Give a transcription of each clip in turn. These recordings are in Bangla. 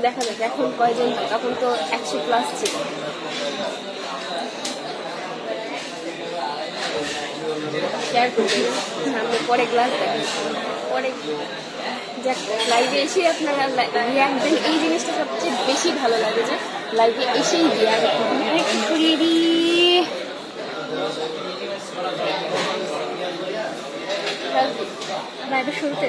দেখা যাক এখন কয়জন হয়, তখন তো 100+ ছিল। শেয়ার করবেন সামনে, পরে গ্লাস দেখেন, পরে যাক লাইভে এসে আপনারা রিয়াক্ট দেন। এই জিনিসটা সবচেয়ে বেশি ভালো লাগে যে লাইভে এসেই রিয়াক্ট করিয়ে দিই। লাইভের শুরুতে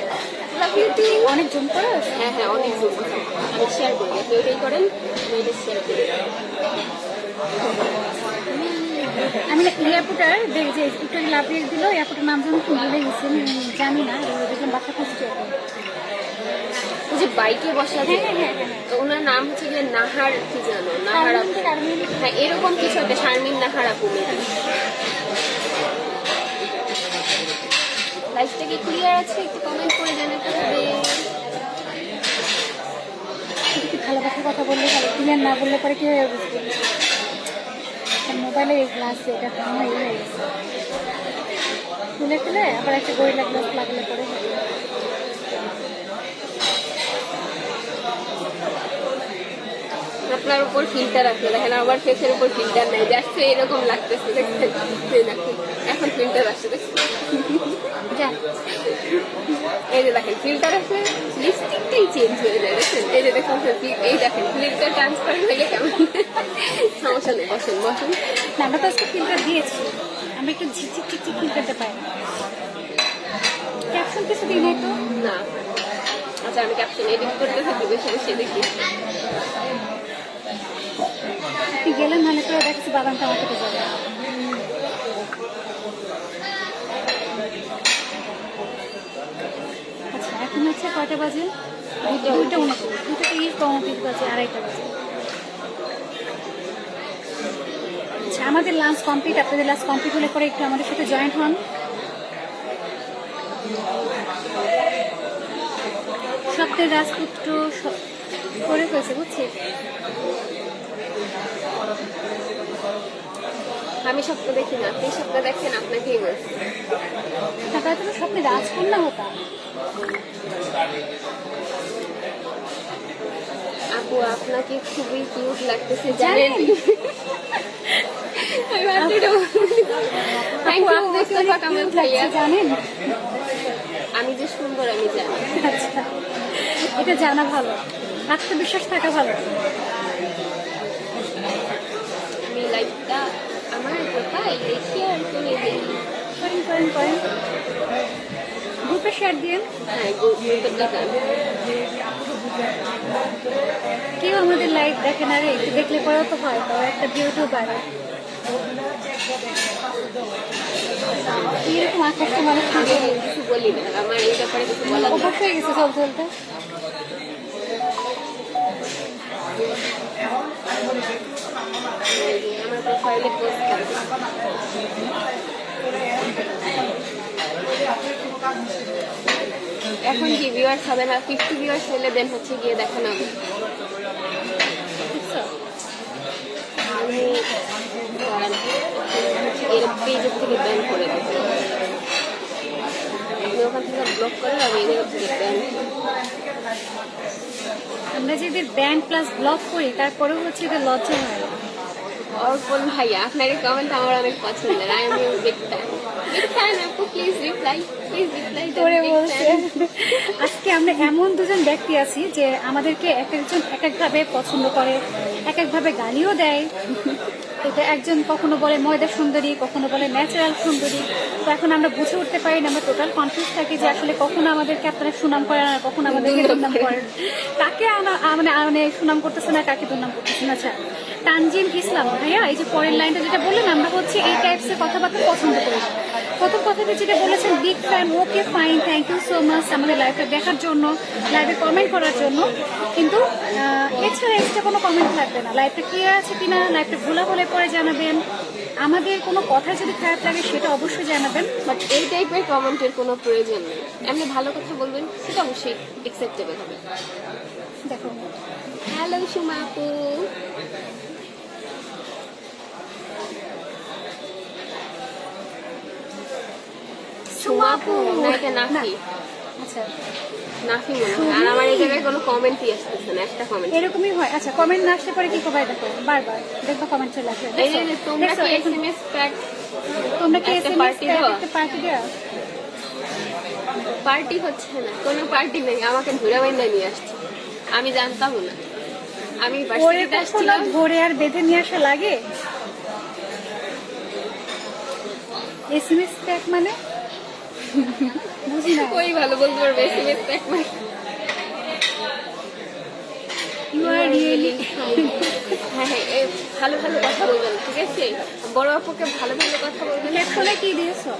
অনেক জুম করে, হ্যাঁ হ্যাঁ অনেক জুম করে, আমি শেয়ার করি, আপনি ওইটাই করেন, আমি এটা শেয়ার করি। আমি এয়ারপোর্টার যে একটু লাভিয়ে দিল, এয়ারপোর্টের নাম যেন ভুলে গেছি, জানি না, দেখলাম বাচ্চা খুঁজছে। ওই যে বাইকে বসা, তো ওনার নাম হচ্ছে গিয়ে নাহার, কি জানো, নাহার আপু, হ্যাঁ এরকম কিছু একটা, শারমিন নাহার আপু। লাইফটা কি ক্লিয়ার আছে? একটু কমেন্ট করে জানাতে হবে। একটু ভালোবাসার কথা বললে ভালো, ক্লিয়ার না বললে পরে কি হয়ে বুঝবে? মোবাইলে এই গ্লাস, এটা আমার ইয়ে হয়ে গেছে, খুলে খুলে আবার একটা গরিলা গ্লাস লাগলে পরে আপনার উপর ফিল্টার আছে, দেখেন আমার ফেসের উপর ফিল্টার নেই, দেখছে এরকম লাগতেছে, দেখছেন এখন ফিল্টার আসছে, দেখছেন এই যে দেখেন ফিল্টার আছে, লিপস্টিকটাই চেঞ্জ হয়ে যায়, দেখছেন এই যে দেখুন, এই দেখেন ফিল্টার ট্রান্সফার হয়ে কেমন, সমস্যা নেই, বসেন বসেন। আমরা তো আজকে ফিল্টার দিয়েছি, আমরা একটু ঝিকঝিক ঝিকঝিক ফিল্টারতে পাই না, ক্যাপশন কিছু দিই নাই তো না। আচ্ছা আমি ক্যাপশন এডিট করতে থাকি, বেশি বেশি দেখি। গেলেন ভালো করে দেখছি বাদামটা আমার থেকে যাবে। আচ্ছা এখন হচ্ছে কয়টা বাজে? 2টা 29 বাজে, 2:30 বাজে। আচ্ছা আমাদের লাঞ্চ কমপ্লিট, আপনাদের লাঞ্চ কমপ্লিট হলে পরে একটু আমাদের সাথে জয়েন্ট হন। স্বপ্নের রাজপুত্র করে হয়েছে, বুঝছি। আমি স্বপ্ন দেখি না, আপনি স্বপ্ন দেখেন, আপনাকেই বলছি। তারপরে তুমি স্বপ্নে রাজকন্যা হতাম। আপু আপনাকে খুবই কিউট লাগতেছে, জানেন? জানেন আমি যে সুন্দর, আমি জানি। আচ্ছা এটা জানা ভালো, আত্মবিশ্বাস থাকা ভালো। আমি লাইফটা আমার প্রোফাইল শেয়ার করে দিই, করেন গ্রুপে শেয়ার দিন। হ্যাঁ গ্রুপে দেখান। কেউ আমাদের লাইভ দেখে না রে, একটু দেখলে পরেও তো হয়, তো একটা ভিউটিও বাড়ে। এরকম আকাশটা মানুষ কিছু বলি না, আমার এই ব্যাপারে কিছু বলা অভ্যাস হয়ে গেছে চলতে চলতে। আমার প্রোফাইলে পোস্ট করব। এখন কি ভিউয়ার্স হবে না, 50 ভিউয়ার্স হলে দেন হচ্ছে গিয়ে দেখানো হবে। আমি এর পেজের থেকে ব্যান করে দেবো, আপনি ওখান থেকে ব্লক করেন, আমি এদের থেকে ব্যান। আমরা যে এদের ব্যান প্লাস ব্লক করি তারপরেও হচ্ছে এদের লজ্জা হয়। অর্পণ ভাইয়া আপনার এই কমেন্ট আমার অনেক পছন্দের, I am you big fan, big fan আপু, প্লিজ রিপ্লাই করে বলছে। আজকে আমরা এমন দুজন ব্যক্তি আছি যে আমাদেরকে এক একজন এক একভাবে পছন্দ করে, এক একভাবে গালিও দেয়। এটা একজন কখনো বলে ময়দা সুন্দরী, কখনো বলে ন্যাচারাল সুন্দরী। তো এখন আমরা বুঝে উঠতে পারি না, আমরা টোটাল কনফিউজ থাকি যে আসলে কখনো আমাদেরকে আপনারা সুনাম করেন আর কখনো আমাদেরকে দুর্নাম করেন, কাকে মানে সুনাম করতেছে না, কাকে দুর্নাম করতেছে না। আচ্ছা তানজিম ইসলাম ভাইয়া, এই যে পরের লাইনটা যেটা বললেন, আমরা হচ্ছে এই টাইপসের কথাবার্তা পছন্দ করি। প্রথম কথাটা যেটা বলেছেন big fan, okay fine, thank you so much আমাদের লাইভটা দেখার জন্য, লাইভে কমেন্ট করার জন্য। কিন্তু এছাড়া এক্সট্রা কোনো কমেন্ট থাকবে না। লাইভটা ক্লিয়ার আছে কিনা, লাইভটা ভোলা হলে পরে জানাবেন। আমাদের কোনো কথা যদি খারাপ লাগে সেটা অবশ্যই জানাবেন। বাট এই টাইপের কমেন্টের কোনো প্রয়োজন নেই। এমনি ভালো কথা বলবেন, সেটা অবশ্যই অ্যাকসেপ্টেবল হবে। দেখো, হ্যালো সুমা আপু। সুমা আপু না, এটা নাফি। আচ্ছা নাফি মনে হয়। আর আমার এই জায়গায় কোনো কমেন্টই আসতেছে না, একটা কমেন্ট। এরকমই হয়। আচ্ছা, কমেন্ট না আসতে পারে কি করবে? দেখো বারবার দেখো কমেন্ট চলে আসে। এই যে তোমরা কি এসএমএস প্যাক, তোমরা কি একটা এসএমএস party দাও? একটা পার্টি দেওয়া? পার্টি হচ্ছে না, কোনো পার্টি নেই। আমাকে ঘুরে বাইন্দা নিয়ে আসছে, আমি জানতাম না। আমি ওরে ভার্সিটিতে কখনো আসছিলাম। ধরে আর বেঁধে নিয়ে আসা লাগে? এসএমএস প্যাক মানে বুঝি না। ওই ভালো বলতে পারবে এসএমএস প্যাক মানে। ইউ আর রিয়েলি হ্যাঁ হ্যাঁ, এই ভালো ভালো কথা বলবেন, ঠিক আছে? বড় আপুকে ভালো ভালো কথা বলবেন। ক্যাপশনে কি দিয়েছো?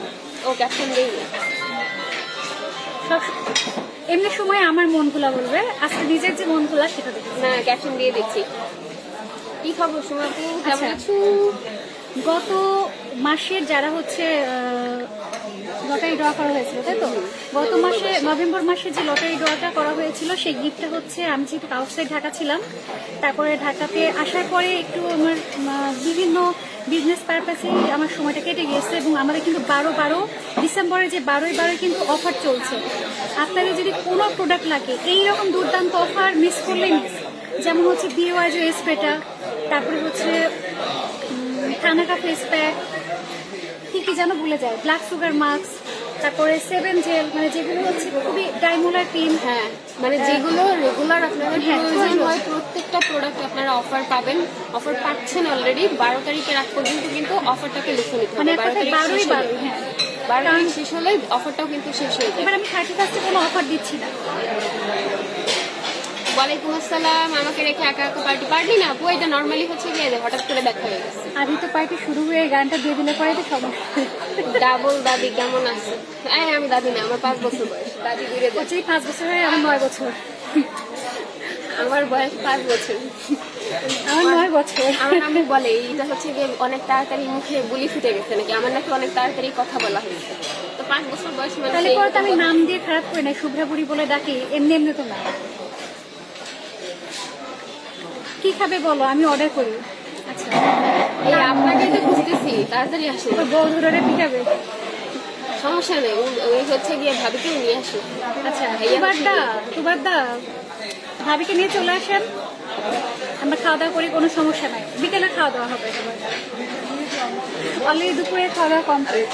ও ক্যাপশন দেই না। সব এমনি সময় আমার মন খোলা বলবে, আজকে নিজের যে মন খোলা সেটা দেখে। না, ক্যাপশন দিয়ে দিচ্ছি। কি খবর সুমা আপু, কেমন আচ্ছা। আছো? গত মাসের যারা হচ্ছে লটারি ড্র করা হয়েছিল, তাই তো? গত মাসে নভেম্বর মাসে যে লটারি ড্রটা করা হয়েছিল সেই গিফটটা হচ্ছে, আমি যেহেতু আউটসাইড ঢাকা ছিলাম, তারপরে ঢাকাতে আসার পরে একটু আমার বিভিন্ন বিজনেস পারপাসে আমার সময়টা কেটে গিয়েছে। এবং আমাদের কিন্তু 12 ডিসেম্বরে যে 12 কিন্তু অফার চলছে। আপনাদের যদি কোনো প্রোডাক্ট লাগে এইরকম দুর্দান্ত অফার মিস করলেই মিস। যেমন হচ্ছে বিওয়াই যে স্প্রেটা, তারপরে হচ্ছে থানাকা ফেস প্যাক, কি যেন ভুলে যায়, ব্ল্যাক সুগার মাস্ক, তারপরে 7 জেল, মানে যেগুলো হচ্ছে খুবই ডাইমোলার ক্রিম। হ্যাঁ, মানে যেগুলো রেগুলার আপনাদের হ্যাঁ, প্রয়োজন হয় প্রত্যেকটা প্রোডাক্ট আপনারা অফার পাবেন। অফার পাচ্ছেন অলরেডি। 12 তারিখের আগ পর্যন্ত কিন্তু অফারটাকে লিখে নিতে মানে হবে। 12 তারিখ শেষ হলে, হ্যাঁ। 12 তারিখ শেষ হলে অফারটাও কিন্তু শেষ হয়ে যাবে। এবার আমি 31 কোনো অফার দিচ্ছি না। ওয়ালাইকুম আসসালাম। আমাকে রেখে একা একা পার্টি না আপু, এটা নর্মালি হচ্ছে গিয়ে হঠাৎ করে দেখা হয়ে গেছে। আমি তো পার্টি শুরু হয়ে গানটা দিয়ে দিলে পরে তো সমস্যা। ডাবল দাদি কেমন আছে? আমি দাদি না, আমার 5 বছর বয়স। দাদি দূরে যাচ্ছে। হচ্ছে 5 বছর হয়, আমার 9 বছর। আমার বয়স 5 বছর। আমার 9 বছর। আমার আম্মু বলে এটা হচ্ছে গিয়ে অনেক তাড়াতাড়ি মুখে বুলি ফুটে গেছে নাকি, আমার নাকি অনেক তাড়াতাড়ি কথা বলা হয়েছে। তো 5 বছর বয়স মানে তাহলে পরে তো আমি নাম দিয়ে খারাপ করি না, শুভ্রাপুরি বলে ডাকি, এমনি এমনি তো না। কি খাবে বলো, আমি অর্ডার করি। আচ্ছা, এই আপনাকেই তো বুঝতেছি, তাড়াতাড়ি আসুন। ওই বউ ধরে পিঠাবে। সমস্যা নেই, ওই হচ্ছে গিয়ে ভাবিকেও নিয়ে আসুন। আচ্ছা, ভাইয়া তুবার দা ভাবিকে নিয়ে চলে আসেন, আমরা খাওয়া দাওয়া করি, কোনো সমস্যা নাই। বিকেলে খাওয়া দাওয়া হবে, অলরেডি দুপুরে খাওয়া দাওয়া কমপ্লিট।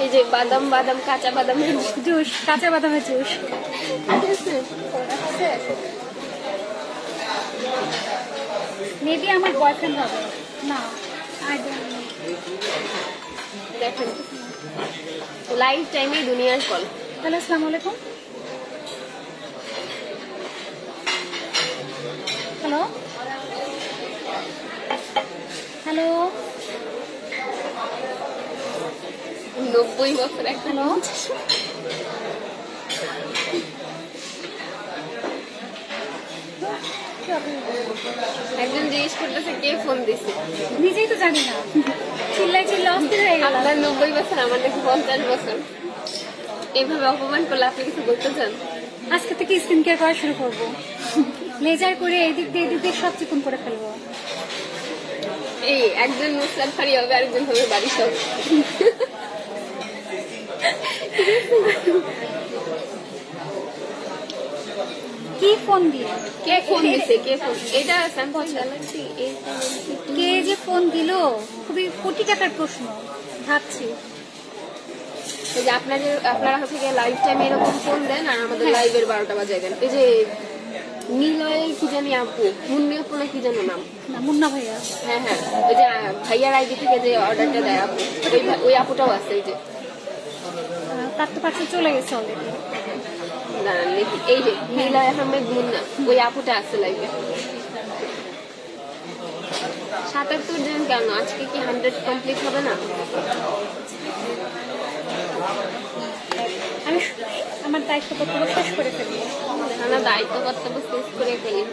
এই যে বাদাম কাঁচা বাদামের জুস, কাঁচা বাদামের জুস। মেবি আমার বয়ফ্রেন্ড হবে না। দেখেন লাইফ টাইমে দুনিয়ার কল। হ্যালো, আসসালামু আলাইকুম। হ্যালো হ্যালো 90 বছর একটা হ্যালো, একজন জিজ্ঞেস করতেছে কে ফোন দিছে। নিজেই তো জানি না, চিল্লাই অস্থির হয়ে গেল। আপনার 90 বছর, আমার নাকি 50 বছর। এইভাবে অপমান করলে আপনি কিছু বলতে চান? আজকে থেকে স্কিন কেয়ার করা শুরু করবো, লেজার করে এদিক দিয়ে সব চিকন করে ফেলবো। এই একজন নুসরাত ফারি হবে, আরেকজন হবে বাড়ি সব। কি ফোন দিয়ে কে ফোন দিছে? কে ফোন? এটা স্যামসাং গ্যালাক্সি A72। কে যে ফোন দিল, খুবই কোটি টাকার প্রশ্ন ভাবছি। এই যে আপনারা হচ্ছে গিয়ে লাইভ টাইমে এরকম ফোন দেন আর আমাদের হ্যাঁ। লাইভের 12টা বাজায় দেন। এই যে নিলয়ের কি জানি আপু, মুন্নি আপু না কি জানো নাম? না, মুন্না ভাইয়া। হ্যাঁ হ্যাঁ, ওই যে ভাইয়ার আইডি থেকে যে অর্ডারটা দেয় আপু, ওই আপুটাও আছে। এই যে তার তো পাশে চলে গেছে অলরেডি। দাঁড়ান দেখি, এই যে নীলা আহমেদ মুন্না, ওই আপুটা আছে লাইভে। 77 দিন কেন, আজকে কি 100 কমপ্লিট হবে না? আমি আমার দায়িত্ব কর্তব্য শেষ করে ফেলি। না, দায়িত্ব কর্তব্য শেষ করে ফেলি।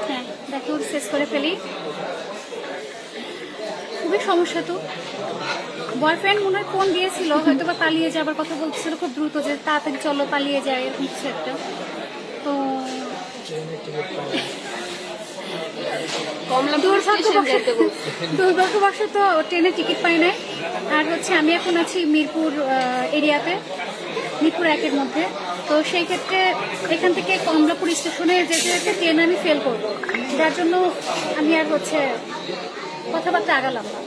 হ্যাঁ, দায়িত্ব শেষ করে ফেলি। খুবই সমস্যা তো। বয়ফ্রেন্ড মনে হয় ফোন দিয়েছিল, হয়তো বা পালিয়ে যাবার কথা বলছিল খুব দ্রুত, যে তাড়াতাড়ি চলো পালিয়ে যায়, এরকম কিছু একটা। তো দুর্ভাগ্যবশত ট্রেনের টিকিট পাই নাই। আর হচ্ছে আমি এখন আছি মিরপুর এরিয়াতে, মিরপুর 1-এর মধ্যে। তো সেই ক্ষেত্রে এখান থেকে কমলাপুর স্টেশনে যেতে যেতে ট্রেন আমি ফেল করবো, যার জন্য আমি আর হচ্ছে কথাবার্তা আগালাম না।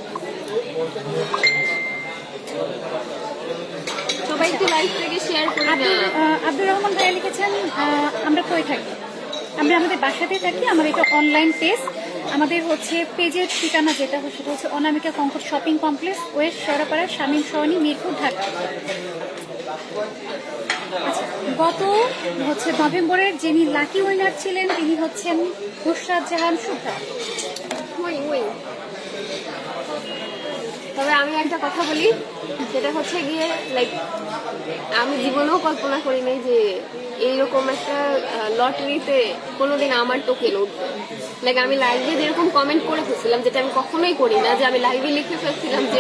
সবাই একটু লাইভ থেকে শেয়ার করবেন। আব্দুর রহমান ভাইয়া লিখেছেন, আমরা কই থাকি? আমরা আমাদের বাসাতেই থাকি। আমার এটা অনলাইন পেজ। আমাদের হচ্ছে পেজের ঠিকানা যেটা সেটা হচ্ছে Anamika comfort shopping complex, west Shewrapara, Shamim Sarani, Mirpur, Dhaka. আচ্ছা, গত হচ্ছে নভেম্বরের যিনি লাকি উইনার ছিলেন তিনি হচ্ছেন নুসরাত জাহান শুভ্রা। তবে আমি একটা কথা বলি, সেটা হচ্ছে গিয়ে লাইক আমি জীবনেও কল্পনা করি নাই যে এইরকম একটা লটারিতে কোনোদিন আমার টোকেন উঠবে। লাইক আমি লাইভে যেরকম কমেন্ট করে ফেলছিলাম, যেটা আমি কখনোই করি না, যে আমি লাইভে লিখে ফেলছিলাম যে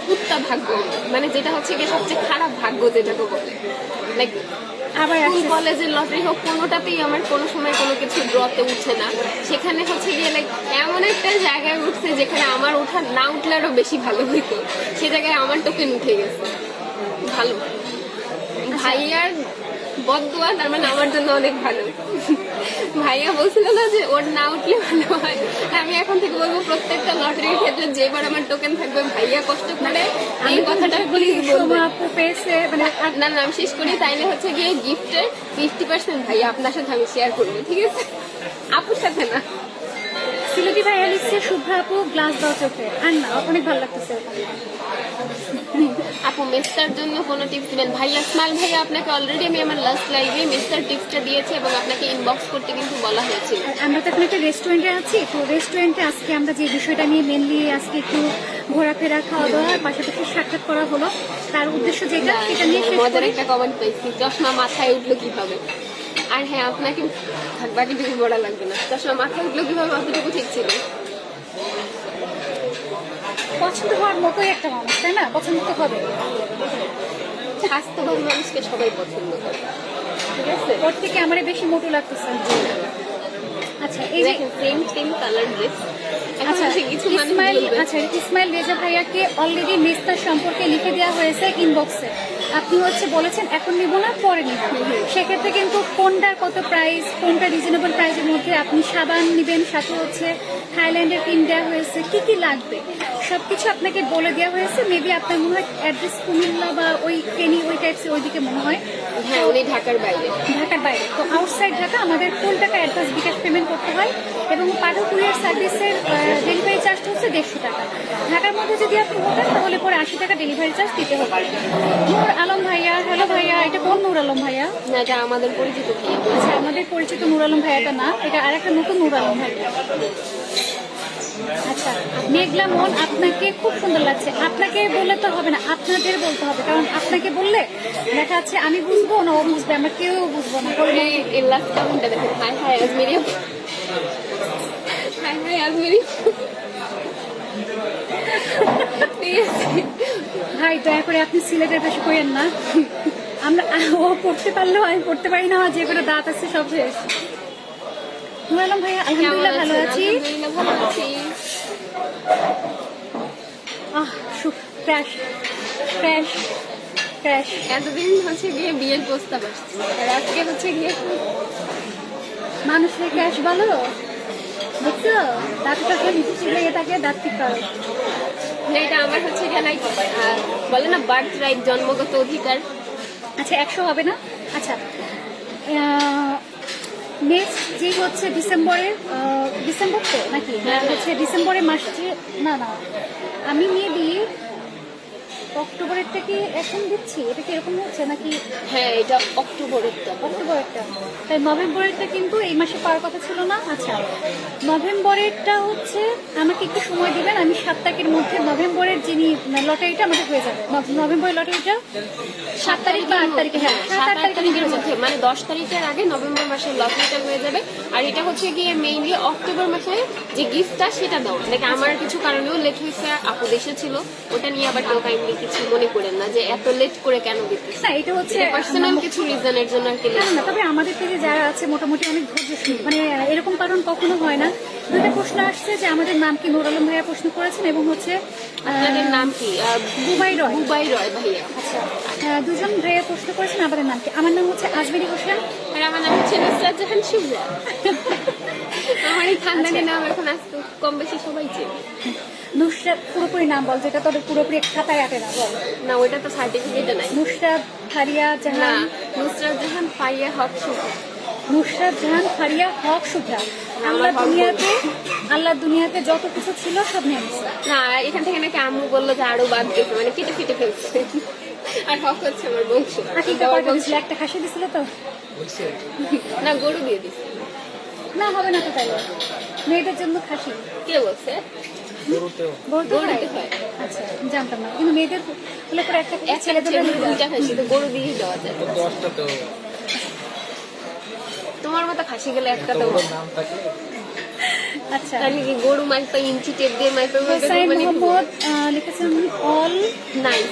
কুত্তা ভাগ্য, মানে যেটা হচ্ছে গিয়ে সবচেয়ে খারাপ ভাগ্য যেটাকে বলে। লাইক আবার স্কুল কলেজের লটারি হোক, কোনোটাতেই আমার কোনো সময় কোনো কিছু ড্রতে উঠছে না। সেখানে হচ্ছে গিয়ে লাইক এমন একটা জায়গায় উঠছে যেখানে আমার ওঠা না উঠলে আরও বেশি ভালো হইতো, সে জায়গায় আমার টোকেন উঠে গেছে। ভালো, ভাইয়ার বদদুয়া তার মানে আমার জন্য অনেক ভালো। ভাইয়া বলছিল না যে ওর না উঠলে ভালো হয়, আমি এখন থেকে বলবো প্রত্যেকটা লটারির ক্ষেত্রে যেবার আমার টোকেন থাকবে ভাইয়া কষ্ট করে এই কথাটা প্লিজ বলবো। মানে না না, আমি শেষ করি। তাইলে হচ্ছে গিয়ে গিফটের 50% ভাইয়া আপনার সাথে আমি শেয়ার করবো, ঠিক আছে? আপুর সাথে না। সিলেটি ভাইয়া লিখছে শুভ্রা আপু গ্লাস দাও চোখে, আর না অনেক ভালো লাগতেছে। আপু মেস্তার জন্য কোনো টিপস দিবেন? ভাইয়া স্মাইল ভাইয়া আপনাকে অলরেডি আমি আমার লাস্ট লাইভে মেস্তার টিপসটা দিয়েছি এবং আপনাকে ইনবক্স করতে কিন্তু বলা হয়েছিল। আমরা তো এখন একটা রেস্টুরেন্টে আছি, তো রেস্টুরেন্টে আজকে আমরা যে বিষয়টা নিয়ে মেনলি আজকে একটু ঘোরাফেরা, খাওয়া দাওয়া, পাশাপাশি সাক্ষাৎ করা হলো। তার উদ্দেশ্য যেটা সেটা নিয়ে মজার একটা কমেন্ট পাইছি, চশমা মাথায় উঠলো কিভাবে। আর হ্যাঁ, আপনাকে বাকিটুকু বলা লাগবে না, চশমা মাথায় উঠলো কিভাবে, অতটুকু ঠিক ছিল। পছন্দ হওয়ার মতোই একটা মানুষ, তাই না? পছন্দ তো হবে। স্বাস্থ্যবান মানুষকে সবাই পছন্দ করে, ঠিক আছে? ওর থেকে আমারে বেশি মোটু লাগতেছে। আচ্ছা, এই যে সেম কালার ড্রেস। আচ্ছা, ইসমাইল রেজা ভাইয়াকে অলরেডি মেস্তার সম্পর্কে লিখে দেওয়া হয়েছে ইনবক্সে। আপনি হচ্ছে বলেছেন এখন নিব না পরে নিব। সেক্ষেত্রে কিন্তু কোনটার কত প্রাইস, কোনটা রিজনেবল প্রাইসের মধ্যে আপনি সাবান নেবেন, সাথে হচ্ছে থাইল্যান্ডের পিন দেওয়া হয়েছে, কি কি লাগবে সবকিছু আপনাকে বলে দেওয়া হয়েছে। মেবি আপনার মনে হয় অ্যাড্রেস কুমিল্লা বা ওই ফেনী ওই টাইপস ওইদিকে মনে হয়। হ্যাঁ, উনি ঢাকার বাইরে। তো আউটসাইড ঢাকা আমাদের ফুল টাকা অ্যাডভান্স বিকাশ পেমেন্ট করতে হয় এবং পাঠক কুরিয়ার সার্ভিসের ডেলিভারি চার্জটা হচ্ছে 150 টাকা। ঢাকার মধ্যে যদি আপনি হতেন তাহলে পরে 80 টাকা ডেলিভারি চার্জ দিতে হবে। নূর আলম ভাইয়া, হ্যালো ভাইয়া, এটা কোন নূর আলম ভাইয়া? না, এটা আমাদের পরিচিত ভাইয়া। আচ্ছা, আমাদের পরিচিত নূর আলম ভাইয়াটা না, এটা আর একটা নতুন নূর আলম ভাইয়া। আচ্ছা, মেঘলা মন, আপনাকে খুব সুন্দর লাগছে। আপনাকে বললে তো হবে না, আপনাদের বলতে হবে, কারণ আপনাকে বললে দেখা যাচ্ছে আমি বুঝবো না ও বুঝবে, আমরা কেউ বুঝবো না। এই লাস্ট কমেন্টটা দেখেন, high high Ajmeri, high high Ajmeri. ভাই দয়া করে আপনি সিলেটের বেশি করেন না। আমরা ও পড়তে পারলেও আমি পড়তে পারি না, আমার যে কোনো দাঁত আছে সব শেষ। নূর আলম ভাইয়া আলহামদুলিল্লাহ ভালো আছি। Crash crash crash. এতদিন হচ্ছে গিয়ে বিয়ের প্রস্তাব আসছে, আর আজকে হচ্ছে গিয়ে মানুষের ক্র্যাশ ভালো দেখছো, দাঁতটা নিচে লেগে থাকে, দাঁত ঠিক করো। এটা আমার হচ্ছে গিয়ে লাইক বলে না বার্থ রাইট, জন্মগত অধিকার। আচ্ছা, 100 হবে না? আচ্ছা, নেক্সট যে হচ্ছে ডিসেম্বরের, ডিসেম্বর তো নাকি হচ্ছে ডিসেম্বরের মাসে, না না আমি মেবি অক্টোবরেরটা কি এখন দিচ্ছি? এটা কি এরকম হচ্ছে নাকি হ্যাঁ, এটা অক্টোবরেরটা। অক্টোবরেরটা? তাই নভেম্বরেরটা কিন্তু এই মাসে পাওয়ার কথা ছিল না। আচ্ছা, নভেম্বরেরটা হচ্ছে আমাকে একটু সময় দিবেন, আমি 7 তারিখের মধ্যে নভেম্বরের যিনি লটারিটা আমাদের হয়ে যাবে। নভেম্বরের লটারিটা 7 তারিখ বা 8 তারিখে, হ্যাঁ 7-8 তারিখের তারিখের মধ্যে মধ্যে, মানে 10 তারিখের আগে নভেম্বর মাসের লটারিটা হয়ে যাবে। আর এটা হচ্ছে গিয়ে মেইনলি অক্টোবর মাসে যে গিফটটা সেটা দাও, লাইক আমার কিছু কারণেও লেট হয়েছে, আপু দেশে ছিল, ওটা নিয়ে আবার কেউ কাইন্ডলি কিছু মনে করেন না যে এত লেট করে কেন দিতেছে। না, এটা হচ্ছে পার্সোনাল কিছু রিজনের জন্য আর কি না late। না, তবে আমাদের থেকে যারা আছে মোটামুটি অনেক ধৈর্যশীল, মানে এরকম কারণ কখনো হয় না। দুইটা প্রশ্ন আসছে যে আমাদের নাম কি, নূর আলম ভাইয়া প্রশ্ন করেছেন, এবং হচ্ছে আপনাদের নাম কি? বুবাই রয়। বুবাই রয় ভাইয়া। আচ্ছা, দুজন ভাইয়া প্রশ্ন করেছেন আমাদের নাম কি। আমার নাম হচ্ছে আজমেরি হোসেন। আর আমার নাম হচ্ছে নুসরাত জাহান শুভ্রা। আমার এই খানদানি নাম এখন আজকে কম বেশি সবাই চেনে। নুসরাত পুরোপুরি নাম বল, যেটা তোদের পুরোপুরি খাতায় আটে না, বল। না, ওইটা তো সার্টিফিকেটে নাই। নুসরাত ফারিয়া না, জাহান। নুসরাত জাহান ফারিয়া হক শুভ্রা। নুসরাত জাহান ফারিয়া হক শুভ্রা। আল্লাহ দুনিয়াতে যত কিছু ছিল সব নিয়ে নিছে। না, এখান থেকে নাকি আম্মু বললো যে আরো বাদ গেছে, মানে কেটে ফেটে ফেলছে। আর হক হচ্ছে আমার বংশ। আকিকা কয়টা দিছিল? একটা খাসি দিছিল তো? না, গরু দিয়ে দিছে। না, হবে না তো তাইলে। মেয়েদের জন্য খাসি কে বলছে? বলতে গরুতে হয়? হয়। আচ্ছা, জানতাম না। কিন্তু মেয়েদের হলে পরে একটা এক ছেলেদের ছেলে হলে দুইটা খাসি তো গরু দিয়েই দেওয়া যায়। তোমার মতো খাসি গেলে একটা তো। আচ্ছা, তাহলে কি গরু মাইপা ইঞ্চি টেপ দিয়ে মাইপা হোসাইন মোহাম্মদ লিখেছেন all nice,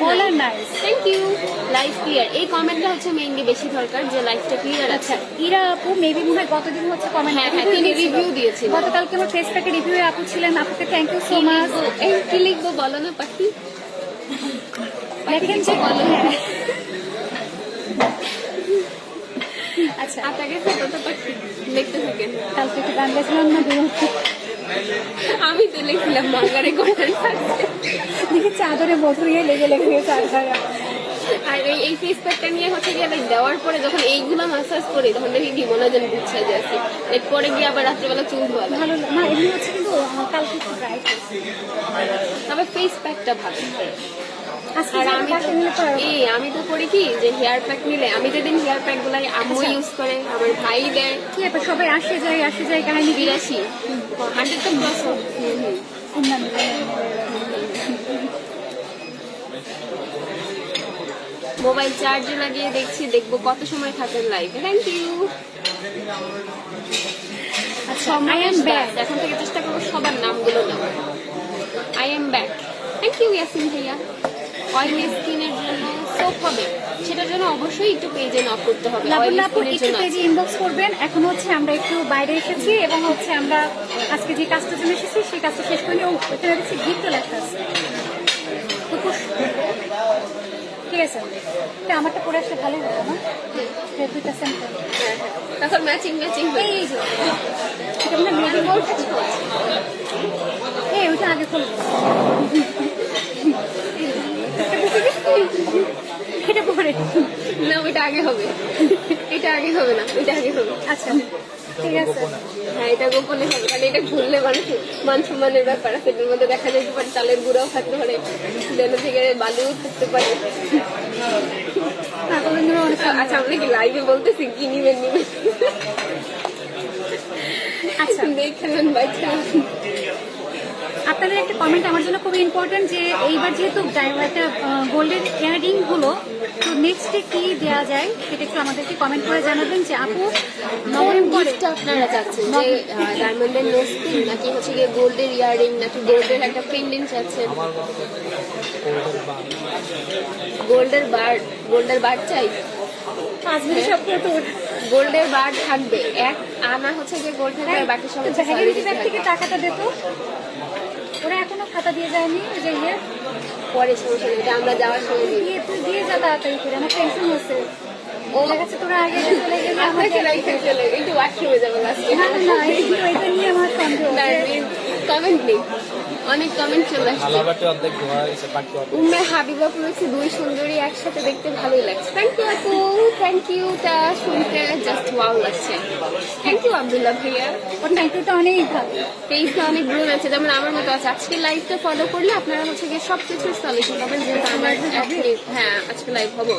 all are nice. Thank you. Life clear, এই কমেন্টটা হচ্ছে মেইনলি বেশি দরকার, যে লাইফটা ক্লিয়ার আছে। আচ্ছা, ইরা আপু মেবি মনে হয় গতদিন হচ্ছে কমেন্ট হ্যাঁ, তিনি রিভিউ দিয়েছিলেন। গতকালকে আমার ফেসপ্যাকে রিভিউ আপু ছিলেন, আপুকে থ্যাংক ইউ সো মাচ। এই কি লিখবো বলো না পাখি? দেখেন যে বলো। হ্যাঁ। আচ্ছা, আপনাকে ফটো পাখি লিখতে থাকেন। কালকে একটু গান গেছিলাম না, আমি তো লিখছিলাম মাঙ্গারে কোরআন আছে। দেখি চাদরে মধুরিয়ে লেগে লেগে গেছে আধার। আর এই ফেস প্যাকটা নিয়ে হচ্ছে গিয়ে like দেওয়ার পরে যখন এইগুলো মাসাজ করি তখন দেখি কি মনে হয় যেন গুছাই যাচ্ছে, পরে গিয়ে আবার রাত্রেবেলা চুল ধোয়া লাগে। ভালো না, এমনি হচ্ছে কিন্তু কালকে একটু ট্রাই করছি। তবে ফেস প্যাকটা ভালো। আজকে আর যেটা আমি বাসায় নিলে তো আরো- আমি তো করি কি যে হেয়ার প্যাক নিলে, আমি যেদিন হেয়ার প্যাক গুলাই আম্মু আচ্ছা। ইউজ করে, আমার ভাই দেয়। কি ব্যাপার, সবাই আসে যায় কাহিনী কি? 82 100 তো প্লাস। অন্যান্য মোবাইল চার্জে লাগিয়ে দেখবো কত সময় থাকেন লাইভে। Thank you. আচ্ছা, আই এম ব্যাক। এখন থেকে চেষ্টা করবো সবার নামগুলো নেওয়ার। I am back. Thank you Yasin ভাইয়া। অয়েলি স্কিনের জন্য সোপ হবে, সেটার জন্য অবশ্যই একটু পেজে নক করতে হবে। অয়েলি লাবণ্য আপু স্কিনের একটু জন্য পেজে ইনবক্স করবেন। এখন হচ্ছে আমরা একটু বাইরে এসেছি এবং হচ্ছে আমরা আজকে যে কাজটার জন্য এসেছি সেই কাজটা শেষ করি। ও এখানে দেখছি গিফটও লেখা আছে। তো ঠিক আছে, এটা আমারটা পরে আসলে ভালোই হতো না? দুইটা সেন্টার তখন ম্যাচিং এই যে এটা মানে মেয়েদের বলতে এই ওইটা আগে খুলবো। এটা পরে না, ওইটা আগে হবে। এটা আগে হবে না, ওইটা আগে হবে। আচ্ছা, ঠিক আছে। হ্যাঁ, এটা গোপনে হবে, কারণ এটা ঘুরলে মান সম্মানের ব্যাপার আছে। এটার মধ্যে দেখা যেতে পারে চালের গুঁড়াও থাকতে পারে, দেন থেকে বালিও থাকতে পারে। না, কোনোদিনও অনেক আচ্ছা, আমরা কি লাইভে বলতেছি কি নিবেন? আচ্ছা, দেখে নেন বাচ্চা। আপনাদের একটা কমেন্ট আমার জন্য খুবই ইম্পর্টেন্ট, যে এইবার যেহেতু একটা গোল্ডেন ইয়াররিং হলো, তো নেক্সটে কি দেওয়া যায় সেটা একটু আমাদেরকে কমেন্ট করে জানাবেন। যে আপু নভেম্বরে গিফট আপনারা চাচ্ছেন যে ডায়মন্ডের নোস্পিন, নাকি হচ্ছে গিয়ে গোল্ডের ইয়ারিং, নাকি গোল্ডের একটা পেন্ডেন্ট চাচ্ছেন? গোল্ডের বার চাই। আজকে সব তো গোল্ডের বার থাকবে, 1 আনা হচ্ছে যে গোল্ড থাকবে, আর বাকি সব হচ্ছে ভ্যালিডিটি ব্যাগ থেকে টাকাটা দিত, ওরা এখনো খাতা দিয়ে যায়নি। যে ইয়ে পরে সমস্যা নেই, এটা আমরা যাওয়ার সময় দিই। তুই দিয়ে যা তাড়াতাড়ি করে, আমার টেনশন হচ্ছে। ও দেখাচ্ছে তোরা আগে চলে গেলে আপনাকে আমাকে লাইফে চলে একটু ওয়াশরুমে যাবো লাস্টে। না না না, এটা নিয়ে আমার সন্দেহ। কমেন্ট নেই, অনেক কমেন্ট চলে আসছে। হালাবাটি অর্ধেক ধোয়া হয়েছে, বাকি অর্ধেক। উম্মে হাবিবা বলেছে 2 সুন্দরী একসাথে দেখতে ভালোই লাগছে। থ্যাংক ইউ আপু, থ্যাংক ইউ। তা শুনতে জাস্ট ওয়াও লাগছে। থ্যাংক ইউ আব্দুল্লাহ ভাইয়া। ওর নাইটটা অনেক ভালো। পেজটা অনেক গ্রোন আছে, যেমন আমার মতো আছে। আজকে লাইভটা ফলো করলে আপনারা হচ্ছে গিয়ে সব কিছুর সলিউশন পাবেন, যেহেতু আমার হ্যাঁ আজকে লাইভ হবো,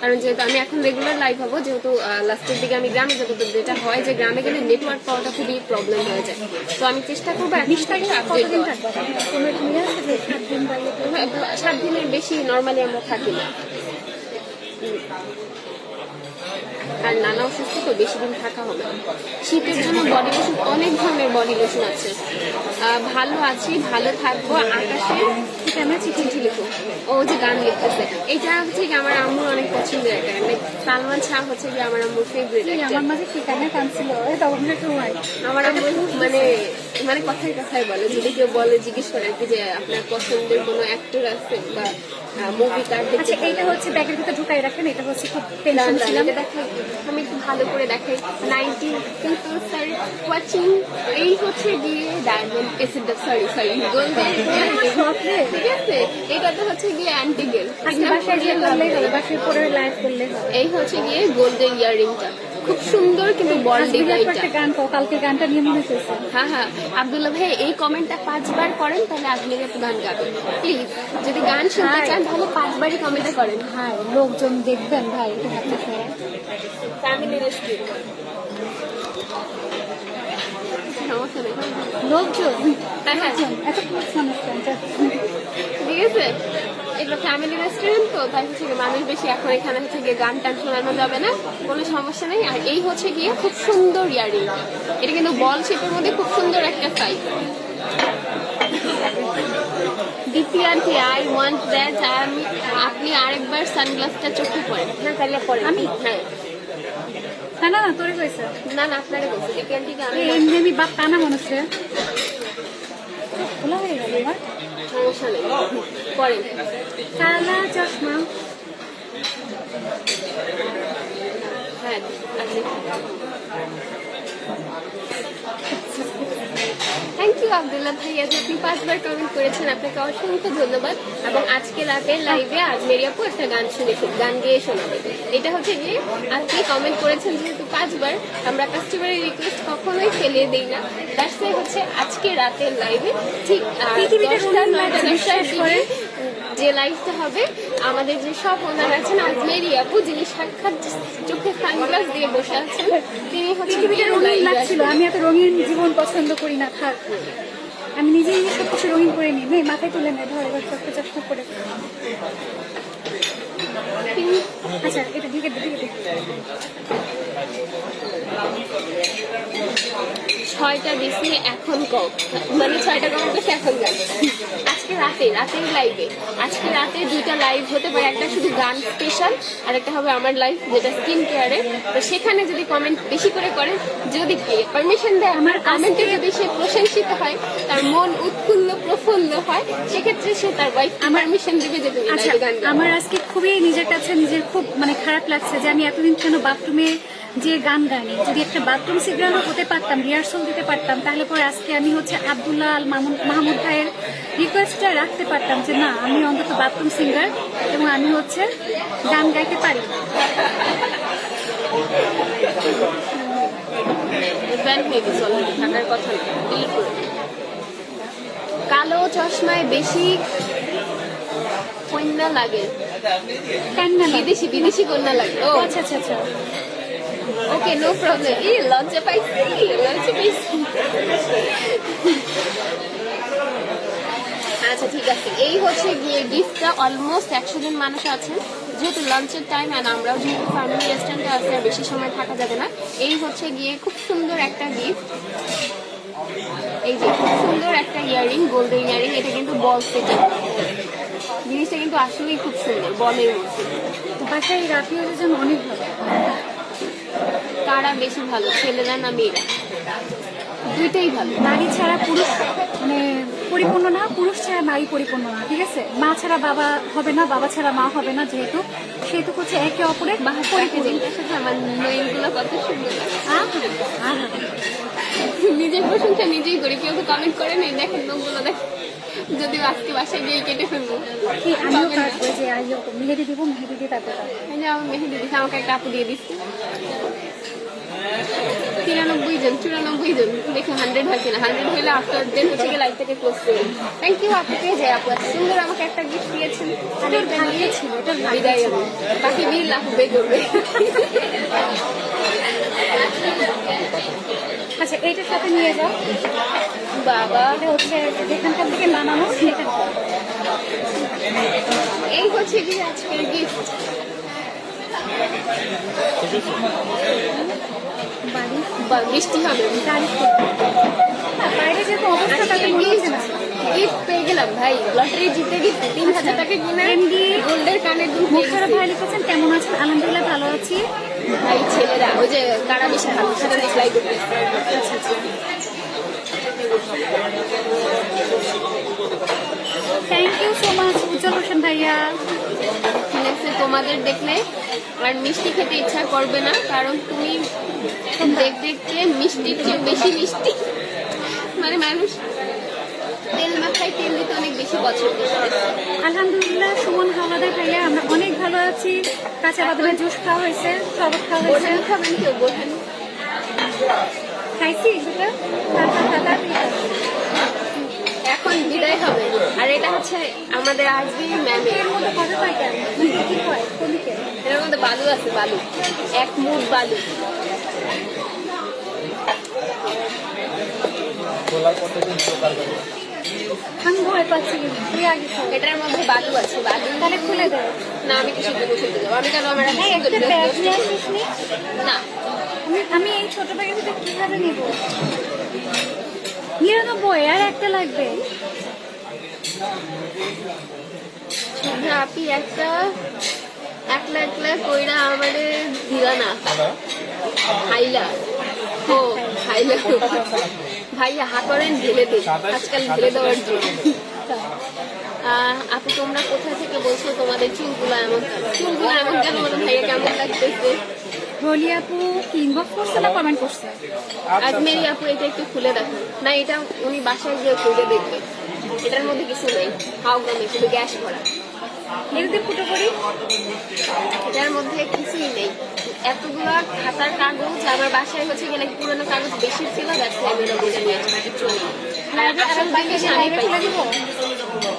কারণ যেহেতু আমি এখন রেগুলার লাইভ হবো, যেহেতু লাস্টের দিকে আমি গ্রামে যাবো। তো যেটা হয় যে গ্রামে গেলে নেটওয়ার্ক পাওয়াটা খুবই প্রবলেম হয়ে যায়। তো আমি চেষ্টা করবো নিশ্চয়ই কতদিন থাকবে? কোনো ইয়ে আছে যে 7 দিন বা ইয়ে করে? 7 দিনের বেশি নর্মালি আমরা থাকি না। আর নানা অসুস্থ তো বেশি দিন থাকা হবে না। শীতের জন্য বডি লোশন, অনেক ধরনের বডি লোশন আছে। ভালো আছি, ভালো থাকবো, আকাশে ঠিকানা চিঠি লিখো। ও যে গান লিখতেছে, এটা হচ্ছে কি আমার আম্মুর অনেক পছন্দের একটা গান। সালমান শাহ হচ্ছে কি আমার আম্মুর ফেভারিট। আমার মাঝে ঠিকানা কানছিল, এটা অন্য একটা হয়। আমার আম্মু মানে মানে কথায় কথায় বলে, যদি কেউ বলে জিজ্ঞেস করে আর কি যে আপনার পছন্দের কোনো অ্যাক্টর আছে বা মুভি কার আচ্ছা, দেখতে। এইটা হচ্ছে ব্যাগের ভিতরে ঢুকাই রাখেন, এটা হচ্ছে খুব টেনশন ছিলাম। এটা দেখাই, আমি একটু ভালো করে দেখাই। 90 people স্যার ওয়াচিং। এই হচ্ছে গিয়ে ডায়মন্ড সরি গোল্ডেন, ঠিক আছে। এটা তো হচ্ছে গিয়ে অ্যান্টিগেল। আজকে বাসায় গিয়ে করলেই হবে, বাসায় পরে লাইভ করলেই হবে। এই হচ্ছে গিয়ে গোল্ডেন ইয়াররিংটা, খুব সুন্দর কিন্তু বল ডিজাইনটা। একটা গান কও, কালকে গানটা নিয়ে মনে হচ্ছে। হ্যাঁ হ্যাঁ আব্দুল্লাহ ভাই, এই কমেন্টটা 5 বার করেন, তাহলে আপনি একটু গান গাবেন প্লিজ। যদি গান শুনতে চান তাহলে 5 বারই কমেন্টটা করেন। হ্যাঁ, লোকজন দেখবেন ভাই, এটা ভাবতে ফ্যামিলি রেস্কিউ সমস্যা নেই। লোকজন হ্যাঁ হ্যাঁ এত অনুষ্ঠান ঠিক আছে। এগুলো ফ্যামিলি রেস্টুরেন্ট তো, তাই হচ্ছে গিয়ে মানুষ বেশি। এখন এখানে হচ্ছে গিয়ে গান টান শোনানো যাবে না, কোনো সমস্যা নেই। আর এই হচ্ছে গিয়ে খুব সুন্দর ইয়ারিং, এটা কিন্তু বল শেপের মধ্যে খুব সুন্দর একটা সাইজ। দ্বিতীয়ার্থী আই ওয়ান্ট দ্যাট। আপনি আরেকবার সানগ্লাসটা চোখে পড়েন। হ্যাঁ তাহলে পড়েন। আমি? হ্যাঁ না না না, তোরে কইছে না না আপনারে বলছি, দ্বিতীয়ার্থীকে আমি এমনি আমি বাপ কানা মানুষের খোলা হয়ে গেল আমার সমস্যা নেই, পড়েন। কালা চশমা। হ্যাঁ থ্যাংক ইউ আব্দুল্লাহ ভাইয়া, যে আপনি 5 বার কমেন্ট করেছেন, আপনাকে অসংখ্য ধন্যবাদ। এবং আজকে রাতের লাইভে আজমেরি আপু একটা গান গান গেয়ে শোনাবে। এটা হচ্ছে গিয়ে আপনি কমেন্ট করেছেন যেহেতু 5 বার, আমরা কাস্টমারের রিকোয়েস্ট কখনোই ফেলে দিই না। দ্যাটস ওয়াই হচ্ছে আজকে রাতের লাইভে ঠিক 10টা 9টা 10টার দিকে যে লাইভটা হবে, আমাদের যে সব ওনার আছেন আজমেরি আপু, যিনি সাক্ষাৎ চোখে সানগ্লাস দিয়ে বসে আছেন, তিনি হচ্ছে রঙিন লাগছিল। আমি এত রঙিন জীবন পছন্দ করি না, থাক। আমি নিজেই সব কিছু রঙিন করে নিই, মেয়ে মাথায় তুলে নেয়, ধর এবার চোখে চশমা করে। আচ্ছা, এটা দিকে দিকে 6টা দিছি এখন কম, মানে 6টা কম করছে এখন গান। আজকে রাতের লাইভে, আজকে রাতে 2টা লাইভ হতে পারে, একটা শুধু গান স্পেশাল আর একটা হবে আমার লাইভ যেটা স্কিন কেয়ারের। তো সেখানে যদি কমেন্ট বেশি করে করেন, যদি পারমিশন দেয়, আমার কমেন্টে যদি সে প্রশংসিত হয়, তার মন উৎফুল্ল প্রফুল্ল হয়, সেক্ষেত্রে সে তার ওয়াইফ পারমিশন দিবে যে তুমি আচ্ছা, গান গাও। আমার আজকে খুবই নিজের কাছে নিজের খুব মানে খারাপ লাগছে যে আমি এতদিন কেন বাথরুমে যে গান গাইনি। যদি একটা বাথরুম সিঙ্গারও হতে পারতাম, রিহার্সাল দিতে পারতাম, তাহলে পরে আজকে আমি হচ্ছে আব্দুল্লাহ আল মাহমুদ ভাইয়ের রিকোয়েস্টটা রাখতে পারতাম যে না, আমি অন্তত বাথরুম সিঙ্গার এবং আমি হচ্ছে গান গাইতে পারি। থাকার কথা না, কালো চশমায় বেশি কন্যা লাগে, কান্না লাগে। বিদেশি কন্যা লাগে। ও আচ্ছা আচ্ছা আচ্ছা, ওকে নো প্রবলেম। লজ্জা পাইছি। আচ্ছা ঠিক আছে, এই হচ্ছে গিয়ে গিফটটা। অলমোস্ট 100 জন মানুষ আছেন, যেহেতু লাঞ্চের টাইম, আর আমরাও যেহেতু ফ্যামিলি রেস্টুরেন্টে আসি, আর বেশি সময় থাকা যাবে না। এই হচ্ছে গিয়ে খুব সুন্দর একটা গিফট, এই যে খুব সুন্দর একটা ইয়ারিং, গোল্ডেন ইয়ারিং। এটা কিন্তু বল সেটিং, জিনিসটা কিন্তু আসলেই খুব সুন্দর, বলের মধ্যে। বাসায় রাফিও যেন অনেক ভালো। কারা বেশি ভালো, ছেলেরা না মেয়েরা? দুইটাই ভালো। নারী ছাড়া পুরুষ মানে পরিপূর্ণ না, পুরুষ ছাড়া নারী পরিপূর্ণ না, ঠিক আছে। মা ছাড়া বাবা হবে না, বাবা ছাড়া মা হবে না, যেহেতু সেহেতু হচ্ছে একে অপরের আমার নয়নগুলো কত সুন্দর। নিজের প্রশংসা নিজেই করি, কেউ তো কমেন্ট করে নেই। দেখেন লোকগুলো, দেখেন যদিও আজকে বাসায় গিয়ে কেটে ফেলবো। কি আমিও পাবেন না। কাটবো যে আইও মেহেদি দিব, মেহেদি দিয়ে তারপর কাটবো। এই যে আমার মেহেদি দিচ্ছে, আমাকে একটা আপু দিয়ে দিচ্ছে 93 জন 94 জন, দেখি 100 হয় কিনা। 100 হলে আফটার দেন হচ্ছে গিয়ে লাইভ থেকে ক্লোজ করবো। থ্যাংক ইউ আপুকে, যে আপু এত সুন্দর আমাকে একটা গিফট দিয়েছেন। এটার ভাগ্যে ছিল, এটার ভাগ্যে বিদায় ছিল। আমার। বাকি বিল আপু বে করবে। আচ্ছা এইটার সাথে নিয়ে যাও, বাবা, এটা হচ্ছে যেখানকার থেকে বানানো সেটা। এই হচ্ছে কি আজকের গিফট। বাড়ি বৃষ্টি হবে। গাড়ি বাইরে যেহেতু অবস্থা তাতে মনে হচ্ছে না। গিফট পেয়ে গেলাম ভাই, লটারি জিতে গেছি 3000 টাকা কিনে এমডি গোল্ডের কানের দুল পেয়ে মুখসারা গেছি। ভাই লিখেছেন কেমন আছেন? আলহামদুলিল্লাহ ভালো আছি। ভাই ছেলেরা ওই যে কারা বেশি ভালো সাথে রিপ্লাই করবে। আচ্ছা আচ্ছা, থ্যাংক ইউ সো মাচ উজ্জ্বল হোসেন ভাইয়া। নেক্সট তোমাদের দেখলে আর মিষ্টি খেতে ইচ্ছা করবে না, কারণ তুমি দেখতে মিষ্টির চেয়ে বেশি মিষ্টি। মানে মানুষ তেল মাখায়, তেল দিতে অনেক বেশি পছন্দ করে। আলহামদুলিল্লাহ সুমন হাওলাদার ভাইয়া আমরা অনেক ভালো আছি। কাঁচা বাদামের জুস খাওয়া হয়েছে, শরবত খাওয়া হয়েছে। বোরহানি খাবেন কেউ? বোরহানি খাইছি সেটা এখন বিদায় হবে। আর এটা হচ্ছে আমাদের আজকে ম্যামের। এর মধ্যে কত পাই কেন কি হয় কোনদিকে? এর মধ্যে বালু আছে, বালু, এক মুঠ বালু। খোলার পর থেকে উপকার করে। আমি ভয় পাচ্ছি কিন্তু তুই আগে খাও। এটার মধ্যে বালু আছে, বালু। তাহলে খুলে দেয়। না আমি কিছু দেবো, খুলতে দেবো আমি কেন? আমার এই একটা ব্যাগ নিয়ে আসিস নি? না, আমি এই ছোট ব্যাগের ভিতরে কিভাবে নিব? 99 আর একটা লাগবে। আপনি একটা একলা একলা কইরা আমারে দিলা না। হাইলা ও হাইলা ভাইয়া হা করেন ঢেলে দিই, আজকাল ঢেলে দেওয়ার জন্য। আপু তোমরা কোথা থেকে বলছো তোমাদের চুলগুলো এমন কেন? চুলগুলো এমন কেন? মানে ভাইয়া কেমন লাগতেছে? রলি আপু ইনবক্স করছে না কমেন্ট করছে? আজমেরি আপু এটা একটু খুলে দেখো না, এটা উনি বাসায় গিয়ে খুলে দেখবে। এটার মধ্যে কিছু নেই, হাও গামে শুধু গ্যাস ভরা। এটাতে ফুটো করি। এটার মধ্যে কিছুই নেই। এতগুলো খাতার কাগজ আমার বাসায় হচ্ছে গেলে পুরোনো কাগজ বেশি ছিল, দ্যাটস ওয়াই আমি এটা বুঝে নিয়েছি, কিছু নেই। আর আসল জিনিস আমি লাইভে খুলে পাইছি। দিব।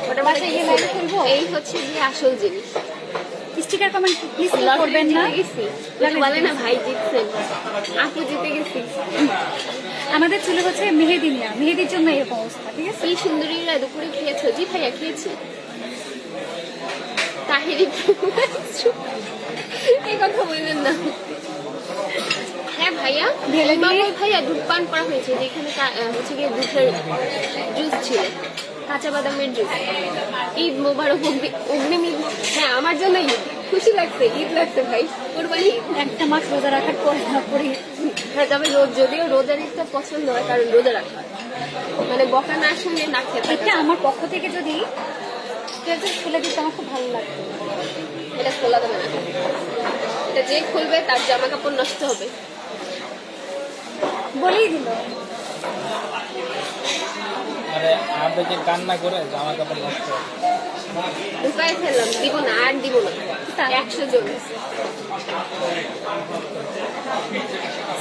ওটার মধ্যে বাসায় গিয়ে কিছু লাইভে নেই। খুলবো? এই হচ্ছে গিয়ে আসল জিনিস। স্টিকার কমেন্ট প্লিজ লটারি করবেন না। জিতে গেছি। ওই বলে না ভাই জিতছেন, আপু জিতে গেছি। আমাদের ছিল হচ্ছে মেহেদি নিয়া, মেহেদির জন্য এরকম অবস্থা, ঠিক আছে? এই সুন্দরীরা দুপুরে খেয়েছো? জি ভাইয়া খেয়েছি। তাহিরি এই কথা বললেন না। হ্যাঁ ভাইয়া, ঢেলে দিয়ে- ইমামুল ভাইয়া দুধ পান করা হয়েছে, যেখানে হচ্ছে গিয়ে দুধের জুস ছিল, কাঁচা বাদামের জুস। ঈদ মোবারক, অগ্রিম ঈদ। হ্যাঁ আমার জন্য ঈদ, খুশি লাগছে, ঈদ লাগছে ভাই, কোরবানি ঈদ। একটা মাস রোজা রাখার পর পরে হ্যাঁ তবে যদিও রোজার ঈদটা পছন্দ হয়, কারণ রোজা রাখা হয়। মানে বকা না শুনলে না খেতে। এটা আমার পক্ষ থেকে যদি কেউ যদি খুলে দিতে আমার খুব ভালো লাগতো। এটা খোলা দেবে না, এটা যে খুলবে তার জামা কাপড় নষ্ট হবে। বলেই দিল। আরে আপনাকে কান্না করে জামা কাপড় নষ্ট হয়। ঢুকাই ফেললাম, দিব না আর দিব না। 100 জন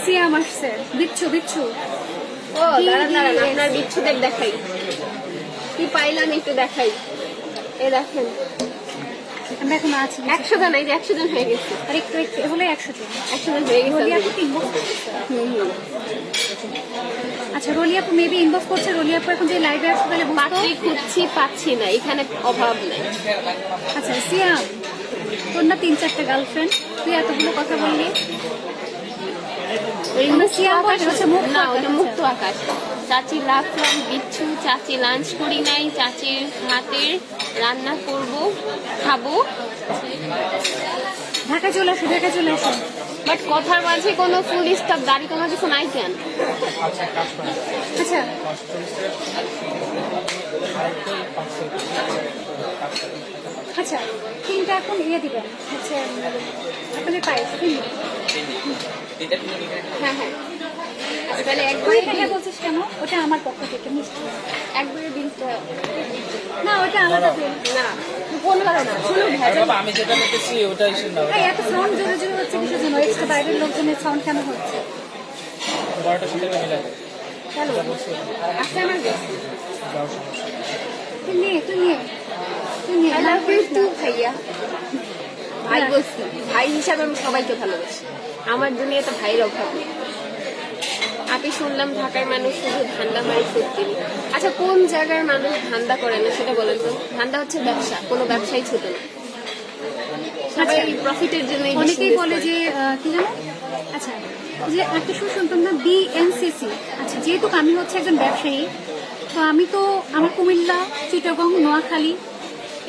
সিয়াম আসছে, বিচ্ছু বিচ্ছু। ও দাঁড়ান দাঁড়ান, আপনার বিচ্ছুদের দেখাই কি পাইলাম একটু দেখাই। এ দেখেন আমরা এখন আছি 100 জন, এই যে 100 জন হয়ে গেছে। আর একটু একটু হলে 100 জন। 100 জন হয়ে গেছে রলি already। আপু ইনবক্স করছে। হুম, হুম। আচ্ছা রলি আপু মেবি ইনবক্স করছে। রলি আপু এখন যে লাইভে আসছে তাহলে বুঝতো। পাত্রী খুঁজছি, পাচ্ছি না, এখানে অভাব নেই। আচ্ছা সিয়াম, তোর না 3-4টা গার্লফ্রেন্ড, তুই এতগুলো কথা বললি। ওই আমরা মুক্ত সিয়াম আকাশ হচ্ছে মুক্ত না, আকাশ। ওটা মুক্ত আকাশ। চাচি রাখলাম বিচ্ছু, চাচি লাঞ্চ করি নাই, চাচির হাতের রান্না করব, খাবো। ঢাকা চলে আসো, ঢাকা চলে আসো। বাট কথার মাঝে কোনো ফুল স্টপ, গাড়ি কোনো কিছু নাই কেন? আচ্ছা কাজ করে আচ্ছা আচ্ছা তিনটা এখন দিবেন হচ্ছে আপনাদের পায়েস হ্যাঁ হ্যাঁ আচ্ছা, তাহলে তুই একবারে হ্যাঁ বলছিস কেন? ওটা আমার পক্ষ থেকে মিষ্টি। একবারে বিলটা না ওটা আলাদা বিল। না ফোন করো না, শুনো আরে ভেজাল বাবা আমি যেটা নিতেছি ওটাই শুনলাম এই এত সাউন্ড জোরে জোরে হচ্ছে কিসের জন্য? এক্সট্রা বাইরের লোকজনের সাউন্ড কেন হচ্ছে? বড়টার সাথে মিলে কেন? আচ্ছা আমার গেছে। যাও সমস্যা তুই নিয়ে তুই নিয়ে তুই নিয়ে I love you too, ভাইয়া। ভাই বলছি, ভাই হিসাবে আমি সবাইকে ভালোবাসি। আমার দুনিয়াতে ভাইয়ের অভাব নেই। আপনি শুনলাম ঢাকার মানুষ শুধু ধান্দা মারি সত্যি। আচ্ছা কোন জায়গার মানুষ ধান্দা করে না সেটা বলেন তো? ধান্দা হচ্ছে ব্যবসা, কোনো ব্যবসাই ছোট না। সবাই প্রফিটের জন্য অনেকেই বলে যে কি জানো, আচ্ছা যে একটা সময় শুনতাম না বিএনসিসি। আচ্ছা যেহেতু আমি হচ্ছে একজন ব্যবসায়ী, তো আমি তো আমার কুমিল্লা, চিটাগং, নোয়াখালী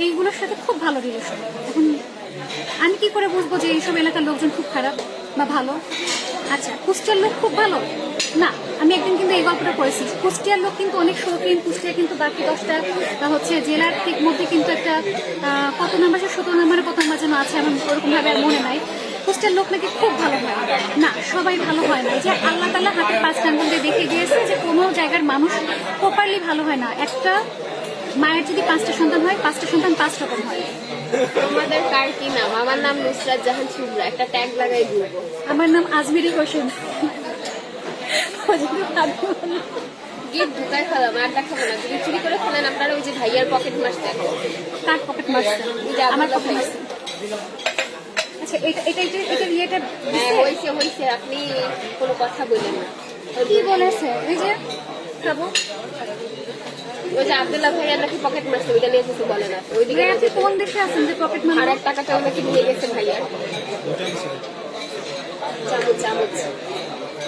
এইগুলোর সাথে খুব ভালো রিলেশন। এখন আমি কি করে বুঝবো যে এইসব এলাকার লোকজন খুব খারাপ বা ভালো? আচ্ছা কুষ্টিয়ার লোক খুব ভালো না, আমি একদিন কিন্তু এই গল্পটা করেছি। কুষ্টিয়ার লোক কিন্তু অনেক শৌখিন। কুষ্টিয়া কিন্তু বাকি 10টা হচ্ছে জেলার ঠিক মধ্যে কিন্তু একটা কত নাম্বার 17 নম্বরে কত নাম্বার যেন আছে, আমার ওরকম ভাবে আর মনে নাই। কুষ্টিয়ার লোক নাকি খুব ভালো হয় না, সবাই ভালো হয় না। যে আল্লাহ তাআলা হাতের 5 আঙ্গুল দিয়ে দেখে দিয়েছে যে কোনো জায়গার মানুষ প্রপারলি ভালো হয় না। একটা মায়ের যদি 5টা সন্তান হয়, 5টা সন্তান 5 রকম হয়। আমাদের কার কি নাম? আমার নাম নুসরাত জাহান শুভ্রা, একটা ট্যাগ লাগাই ঘুরবো। আমার নাম আজমিরি হোসেন। গিফট ঢুকায় ফেলাম, আর দেখাবো না। যদি চুরি করে ফেলেন আপনারা ওই যে ভাইয়ার পকেট মারতে কার পকেট মারছে? আমার পকেট মারছে। আচ্ছা এটা এটা এটা এটা ইয়েটা হ্যাঁ হয়েছে হয়েছে, আপনি কোনো কথা বললেন না। কি বলেছে? এই যে খাবো ওই যে আব্দুল্লাহ ভাইয়ার নাকি পকেট মারছে, ওইটা নিয়ে কিছু বলে না। ওইদিকে আপনি কোন দেশে আছেন যে পকেট মার? আর এক টাকাটাও নাকি নিয়ে গেছে ভাইয়ার। চামচ চামচ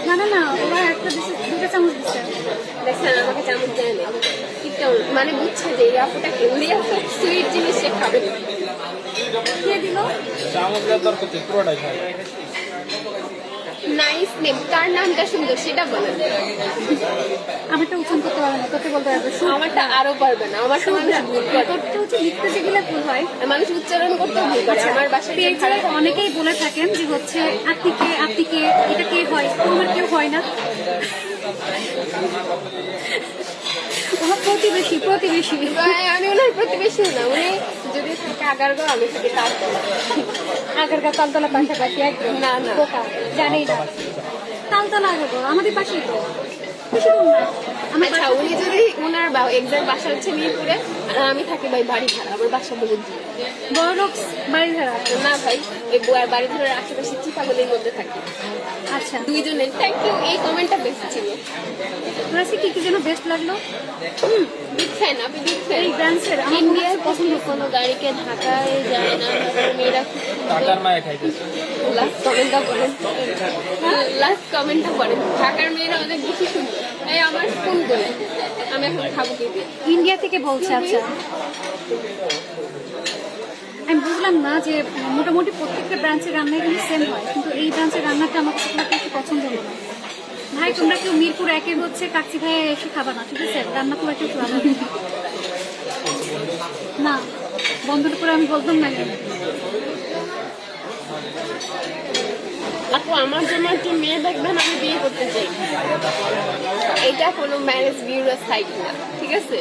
না না না, ওরা একটা দেশে 2টা চামচ দিচ্ছে। দেখছেন আমাকে চামচ দেয় না। কি কেমন মানে বুঝছে যে এই আপুটা হেলদি আছে, সুইট জিনিস সে খাবে না। কে দিল? চামচের দরকার তুই পুরোটাই খাই নাইস নেম, কার নামটা সুন্দর সেটা বলেন। আমারটা উচ্চারণ করতে পারবে না, তোকে বলতে পারবে। আমারটা আরো পারবে না, আমার সময় ভুল করে। তোরটা হচ্ছে লিখতে গেলে ভুল হয়। মানুষ উচ্চারণ করতে ভুল করে। আমার বাসায় যে পেজে খারাপ অনেকেই বলে থাকেন যে হচ্ছে আপনি কে এটা কে হয়, তোমার কেউ হয় না। আমার প্রতিবেশী প্রতিবেশী আমি ওনার প্রতিবেশী না, উনি যদি থাকে আগারগাঁও আমি থাকি তালতলা। আগেরকার তালতলা পাশাপাশি একদম। না, না। বোকা জানি না, তালতলা আগেরকার আমাদের পাশেই তো, বেশি দূর না। আমার আচ্ছা উনি যদি ওনার এক্সাক্ট বাসা হচ্ছে মিরপুরে, আর আমি থাকি ভাই বাড়ি ভাড়া, আমার বাসা বহুত দূর। বড় লোক বাড়ি ধারা। না ভাই ওই বুয়ার বাড়ি ধরে আশেপাশে চিপাগলির মধ্যে থাকি আচ্ছা দুইজনের। থ্যাংক ইউ, এই কমেন্টটা বেশি ছিল। তোরা কি কি যেন বেস্ট লাগলো? বিগ ফ্যান, আমি বিগ ফ্যান। এই ব্রাঞ্চের আমার ইন্ডিয়ার পছন্দ কোনো গাড়িকে ঢাকায় যায় না, ঢাকার মেয়েরা খুব টাকার মায়ে খাইতেছে লাস্ট কমেন্টটা করেন, লাস্ট কমেন্টটা করেন। ঢাকার মেয়েরা অনেক বেশি সুন্দর, তাই আমার ফোন করে আমি এখন খাবো কি দিয়ে। ইন্ডিয়া থেকে বলছে। আচ্ছা আমি বুঝলাম না যে মোটামুটি প্রত্যেকটা ব্রাঞ্চের রান্নাই কিন্তু সেম হয়, কিন্তু এই ব্রাঞ্চের রান্নাটা আমার কাছে খুব একটা একটু পছন্দ হলো না। ভাই তোমরা কেউ মিরপুর একে হচ্ছে কাকচি ভাই এসে খাবা না, ঠিক আছে? রান্না খুব একটা ভালো না, বন্ধুর করে আমি বলতাম না। আপু আমার জন্য একটু মেয়ে দেখবেন, আমি বিয়ে করতে চাই। এটা কোনো ম্যারেজ বিউরো সাইট না, ঠিক আছে?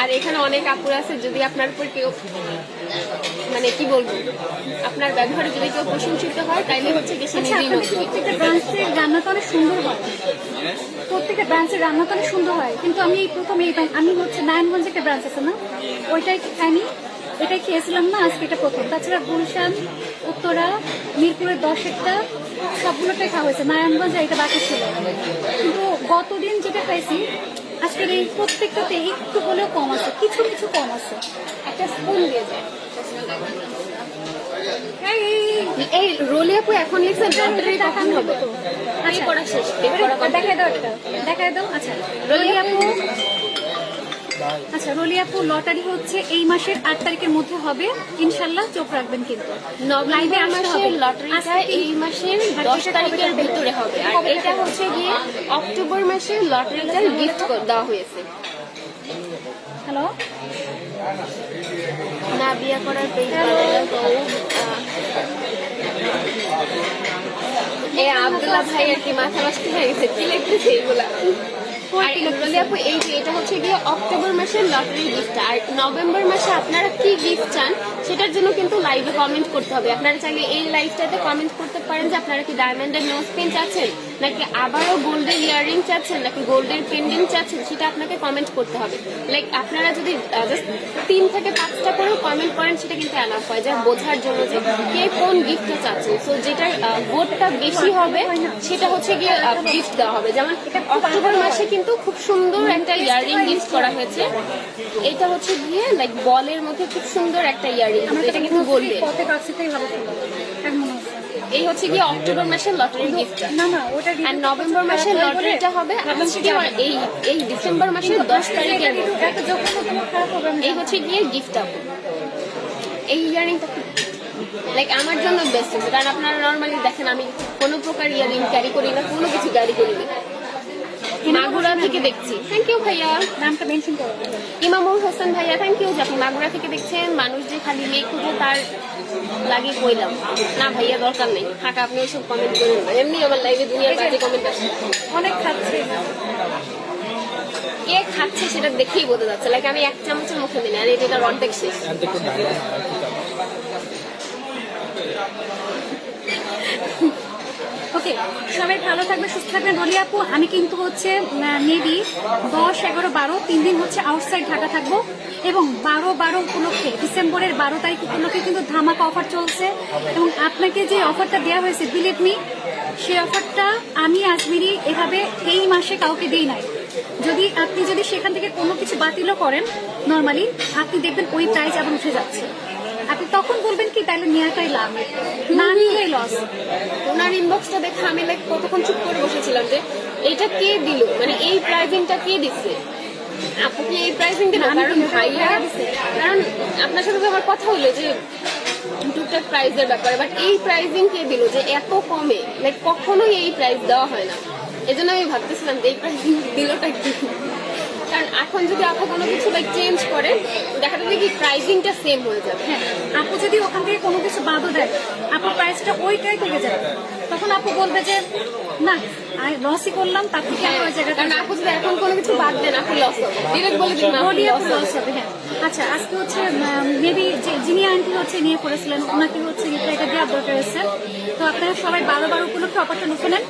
আর এখানে অনেক আপুর আছে, যদি আপনার উপর কেউ মানে কি বলবো, আপনার ব্যবহারে যদি কেউ প্রশংসিত হয় তাইলে হচ্ছে কি সে নিজেই মনে করবে। প্রত্যেকটা ব্রাঞ্চের রান্না তো অনেক সুন্দর হয়, প্রত্যেকটা ব্রাঞ্চের রান্না তো অনেক সুন্দর হয়, কিন্তু আমি এই প্রথম আমি হচ্ছে নারায়ণগঞ্জে একটা ব্রাঞ্চ আছে না, ওইটাই খাইনি, এটাই খেয়েছিলাম না, আজকে এটা প্রথম। তাছাড়া গুলশান, উত্তরা, মিরপুরের 10-একটা সবগুলোটাই খাওয়া হয়েছে, নারায়ণগঞ্জে এটা বাকি ছিল। কিন্তু গতদিন যেটা খাইছি আজকের এই প্রত্যেকটাতে একটু হলেও কম আছে, কিছু কিছু কম আছে। একটা স্পুন দিয়ে যায়। এই এই রোলে আপু এখন লিখছেন লটারি কখন হবে? আচ্ছা করা শেষ, pay করা complete। দেখাই দাও একটা, দেখাই দাও। আচ্ছা রলি আপু, আচ্ছা রলি আপু লটারি হচ্ছে এই মাসের 8 তারিখের মধ্যে হবে ইনশাল্লাহ, চোখ রাখবেন কিন্তু। লাইভে আসতে মাসের হবে। লটারিটা আজকে এই মাসের 10 তারিখের ভিতরে হবে, আর এটা হচ্ছে গিয়ে অক্টোবর মাসের লটারিটার গিফট দেওয়া হয়েছে। হ্যালো না বিয়ে করার পেজ এই আব্দুল্লাহ ভাই আর কি মাথা নষ্ট হয়ে গেছে, কি লিখতেছে এগুলা। আর রোলি আপু এই যে এটা হচ্ছে গিয়ে অক্টোবর মাসের লটারি গিফট, আর নভেম্বর মাসে আপনারা কি গিফট চান সেটার জন্য কিন্তু লাইভে কমেন্ট করতে হবে। আপনারা চাইলে এই লাইভটাতে কমেন্ট করতে পারেন যে আপনারা কি ডায়মন্ডের নোজ পিন চাচ্ছেন, নাকি আবারও গোল্ডের ইয়াররিং চাচ্ছেন, নাকি গোল্ডের পেন্ডেন্ট চাচ্ছেন, সেটা আপনাকে কমেন্ট করতে হবে। লাইক আপনারা যদি জাস্ট 3 থেকে 5টা করেও কমেন্ট করেন সেটা কিন্তু এনাফ হয়, যা বোঝার জন্য যে কে কোন গিফটটা চাচ্ছেন। সো যেটার ভোটটা বেশি হবে সেটা হচ্ছে গিয়ে গিফট দেওয়া হবে। যেমন অক্টোবর মাসে কিন্তু খুব সুন্দর একটা ইয়াররিং গিফট করা হয়েছে। এটা হচ্ছে গিয়ে লাইক বলের মধ্যে খুব সুন্দর একটা ইয়াররিং, এটা কিন্তু গোল্ডের। পথে কাছেই ভালো ছিল এমন আছে। এই হচ্ছে গিয়ে অক্টোবর মাসের লটারি গিফট, না না ওটা আর নভেম্বর মাসের লটারিটা হবে হচ্ছে গিয়ে এই ডিসেম্বর মাসের 10 তারিখের মধ্যে। এত যখন তোমার খারাপ হবে আমি এই হচ্ছে গিয়ে গিফটটা। এই ইয়ারিংটা লাইক আমার জন্য বেস্ট হচ্ছে, কারণ আপনারা নর্মালি দেখেন আমি কোনো প্রকার ইয়ারিং ক্যারি করি না, কোনো কিছু ক্যারি করি না। মাগুরা থেকে দেখছি, থ্যাংক ইউ ভাইয়া। নামটা মেনশন করো। ইমামুল হোসেন ভাইয়া থ্যাংক ইউ যে আপনি মাগুরা থেকে দেখছেন। মানুষ যে খালি মেয়ে খুঁজে তার লাগে কইলাম না ভাইয়া, দরকার নেই, থাকা আপনি ওইসব কমেন্ট করুন না। এমনি আমার লাইভে দুনিয়ার বাজে কমেন্ট আসছে, অনেক খাচ্ছে কে খাচ্ছে সেটা দেখেই বোঝা যাচ্ছে। লাইক আমি 1 চামচের মুখে দিই না, আর এটা অর্ধেক শেষ। আর একটু ঢাকা আর কি করব। ওকে, সবাই ভালো থাকবে, সুস্থ থাকবেন। রলি আপু আমি কিন্তু হচ্ছে মেবি 10, 11, 12 3 দিন হচ্ছে আউটসাইড ঢাকা থাকবো, এবং 12/12 উপলক্ষে ডিসেম্বরের 12 তারিখ উপলক্ষে কিন্তু ধামাকা অফার চলছে। এবং আপনাকে যে অফারটা দেওয়া হয়েছে বিলিভ মি, সেই অফারটা আমি আজমিরি এভাবে এই মাসে কাউকে দিই নাই। আপনি যদি সেখান থেকে কোনো কিছু বাতিলও করেন নর্মালি, আপনি দেখবেন ওই প্রাইস আবার উঠে যাচ্ছে। আপনি তখন বলবেন কি তাহলে নেওয়াটাই লাভ, না নিলেই লস। ওনার ইনবক্সটা দেখে আমি লাইক কতক্ষণ চুপ করে বসেছিলাম যে এটা কে দিল, মানে এই প্রাইজিংটা কে দিচ্ছে। আপু কি এই প্রাইজিং দিল? কারণ ভাইয়া, কারণ আপনার সাথে তো আমার কথা হলো যে টুকটাক প্রাইজের ব্যাপারে, বাট এই প্রাইজিং কে দিল যে এত কমে, লাইক কখনোই এই প্রাইস দেওয়া হয় না। এজন্য আমি ভাবতেছিলাম যে এই প্রাইজিং দিলটা কি। কারণ এখন যদি আপু কোনো কিছু লাইক চেঞ্জ করে দেখা যাবে কি প্রাইজিংটা সেম হয়ে যাবে। হ্যাঁ, আপু যদি ওখান থেকে কোনো কিছু বাদও দেয়, আপুর প্রাইসটা ওইটাই থেকে যাবে। তখন আপু বলবে যে না লসই করলাম, তার থেকে আমি ওই জায়গাটা। কারণ আপু যদি এখন কোনো কিছু বাদ দেন আপু লস হবে, ডিরেক্ট বলে দিন আপু লস হবে। হ্যাঁ, আচ্ছা আজকে হচ্ছে মেবি যিনি আন্টি হচ্ছে নিয়ে করেছিলেন ওনাকে হচ্ছে রিপ্লাইটা দেওয়ার দরকার হচ্ছে। তো আপনারা সবাই 12/12 উপলক্ষে অফারটা নুখে নেন,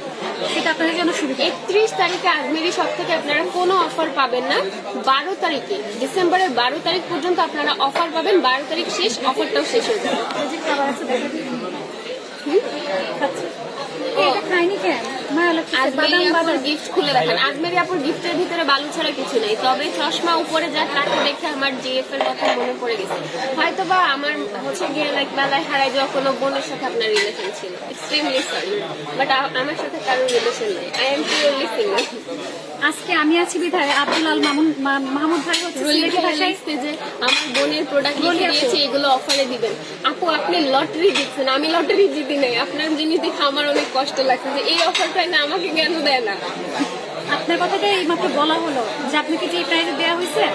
সেটা আপনাদের জন্য সুবিধা। 31 তারিখে আজমেরি সব থেকে আপনারা কোনো অফার পাবেন না। 12 তারিখে ডিসেম্বরের 12 তারিখ পর্যন্ত আপনারা অফার পাবেন। 12 তারিখ শেষ, অফারটাও শেষ হয়ে যাবে। এই যে খাবার আছে দেখা দিই। এটা খাইনি কেন? আজমেরি আপুর গিফট খুলে দেখেন। আজমেরি আপুর গিফটের ভিতরে বালু ছাড়া কিছু নেই, তবে চশমা উপরে যা তাকে দেখে আমার জিএফ এর কথা মনে পড়ে গেছে। হয়তো বা আমার হচ্ছে গিয়ে লাইক বেলায় হারাই যাওয়া কোনো বোনের সাথে আপনার রিলেশন ছিল, এক্সট্রিমলি সরি, বাট আমার সাথে কারোর রিলেশন নেই। I am purely single. আজকে আমি আছি বিধায় আব্দুল আল মাহমুদ ভাই হচ্ছে সিলেটি ভাষায় যে আমার বোনের প্রোডাক্ট দিয়েছে এগুলো অফারে দিবেন। আপু আপনি লটারি দিচ্ছেন, আমি লটারি জিতি নাই। আপনার জিনিস দেখে আমার অনেক কষ্ট লাগছে যে এই অফারটা না আমাকে কেন দেয় না। আপনার কথাটা এই মাত্র বলা হলো যে আপনাকে যে প্রাইজে দেওয়া হয়েছে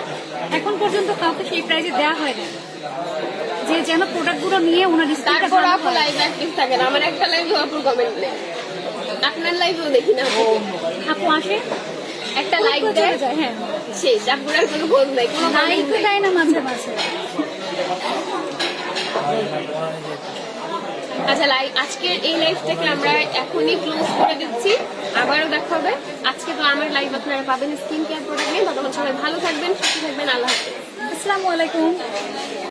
এখন পর্যন্ত কাউকে সেই প্রাইজে দেওয়া হয়নি, যে যেন প্রোডাক্টগুলো নিয়ে ওনার তারপর আপু লাইভ অ্যাক্টিভ থাকেন। আমার একটা লাইভে আপুর কমেন্ট নেই, আপনার লাইভেও দেখি না। আপু আসে একটা লাইক দেয়, হ্যাঁ শেষ। আপুর আর কোনো খোঁজ নাই, কোনো লাইক দেয় না মাঝে মাঝে। আচ্ছা আজকের এই লাইভটাকে আমরা এখনই ক্লোজ করে দিচ্ছি, আবারও দেখা হবে। আজকে তো আমার লাইভ আপনারা পাবেন স্কিন কেয়ার প্রোডাক্ট নিয়ে। ততক্ষণ সবাই ভালো থাকবেন, সুস্থ থাকবেন, আল্লাহ হাফেজ, আসসালামু আলাইকুম।